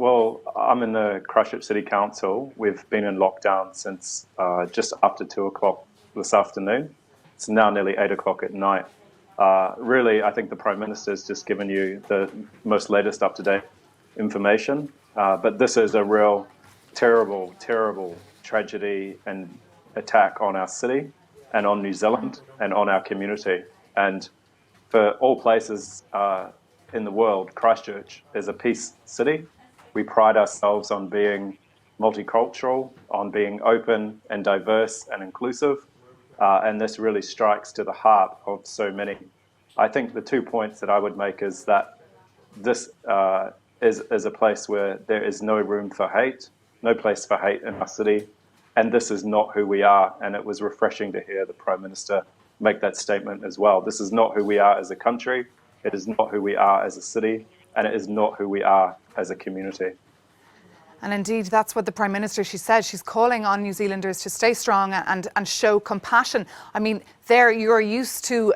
Well, I'm in the Christchurch City Council. We've been in lockdown since just after 2 o'clock this afternoon. It's now nearly 8 o'clock at night. Really, I think the Prime Minister's just given you the most latest up-to-date information. But this is a real terrible, terrible tragedy and attack on our city and on New Zealand and on our community. And for all places in the world, Christchurch is a peace city. We pride ourselves on being multicultural, on being open and diverse and inclusive. And this really strikes to the heart of so many. I think the 2 points that I would make is that this is a place where there is no room for hate, no place for hate in our city. And this is not who we are. And it was refreshing to hear the Prime Minister make that statement as well. This is not who we are as a country. It is not who we are as a city. And it is not who we are as a community. And indeed, that's what the Prime Minister, she said. She's calling on New Zealanders to stay strong and show compassion. I mean, there you're used to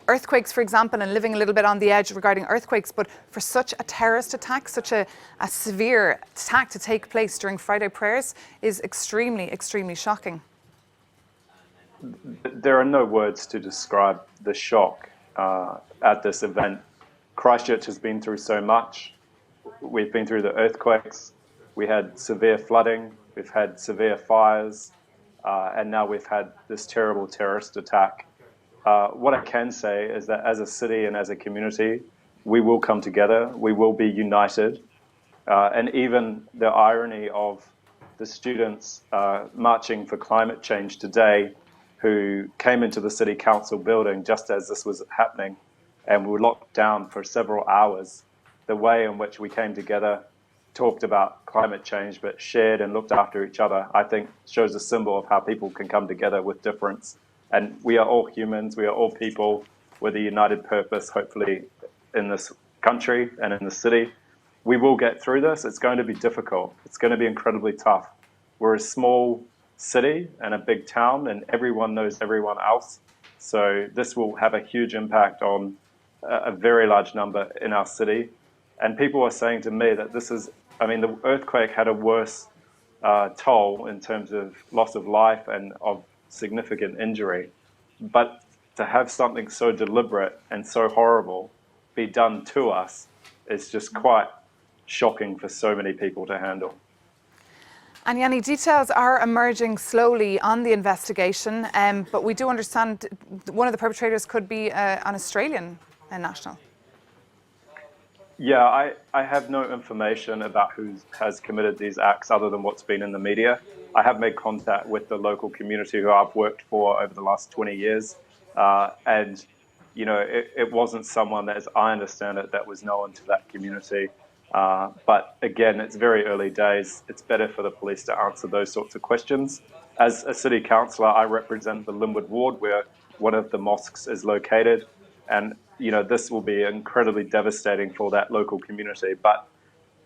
earthquakes, for example, and living a little bit on the edge regarding earthquakes. But for such a terrorist attack, such a severe attack to take place during Friday prayers is extremely, extremely shocking. There are no words to describe the shock at this event. Christchurch has been through so much. We've been through the earthquakes. We had severe flooding, we've had severe fires, and now we've had this terrible terrorist attack. What I can say is that as a city and as a community, we will come together, we will be united, and even the irony of the students marching for climate change today who came into the City Council building just as this was happening, and we were locked down for several hours. The way in which we came together, talked about climate change, but shared and looked after each other, I think shows a symbol of how people can come together with difference. And we are all humans, we are all people with a united purpose, hopefully in this country and in the city. We will get through this. It's going to be difficult. It's going to be incredibly tough. We're a small city and a big town, and everyone knows everyone else. So this will have a huge impact on a very large number in our city. And people are saying to me that this is, I mean, the earthquake had a worse toll in terms of loss of life and of significant injury. But to have something so deliberate and so horrible be done to us is just quite shocking for so many people to handle. And Yani, details are emerging slowly on the investigation, but we do understand one of the perpetrators could be an Australian national. Yeah, I have no information about who has committed these acts other than what's been in the media. I have made contact with the local community who I've worked for over the last 20 years. And, you know, it wasn't someone that, as I understand it, that was known to that community. But again, it's very early days. It's better for the police to answer those sorts of questions. As a city councillor, I represent the Linwood ward where one of the mosques is located. And, you know, this will be incredibly devastating for that local community. But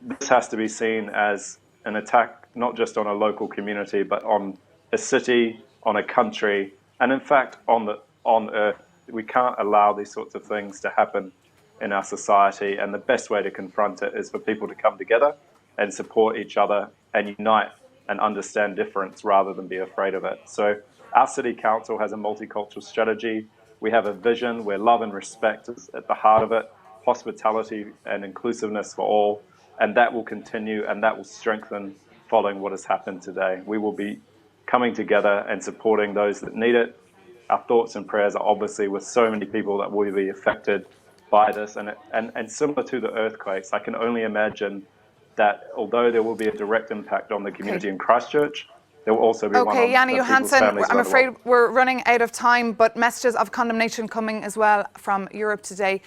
this has to be seen as an attack, not just on a local community, but on a city, on a country, and in fact, on Earth. We can't allow these sorts of things to happen in our society. And the best way to confront it is for people to come together and support each other and unite and understand difference rather than be afraid of it. So our city council has a multicultural strategy. We have a vision where love and respect is at the heart of it, hospitality and inclusiveness for all, and that will continue and that will strengthen following what has happened today. We will be coming together and supporting those that need it. Our thoughts and prayers are obviously with so many people that will be affected by this, and similar to the earthquakes, I can only imagine that although there will be a direct impact on the community in Christchurch, there will also be one on Yani Johanson, I'm afraid world. we're running out of time, but messages of condemnation coming as well from Europe today.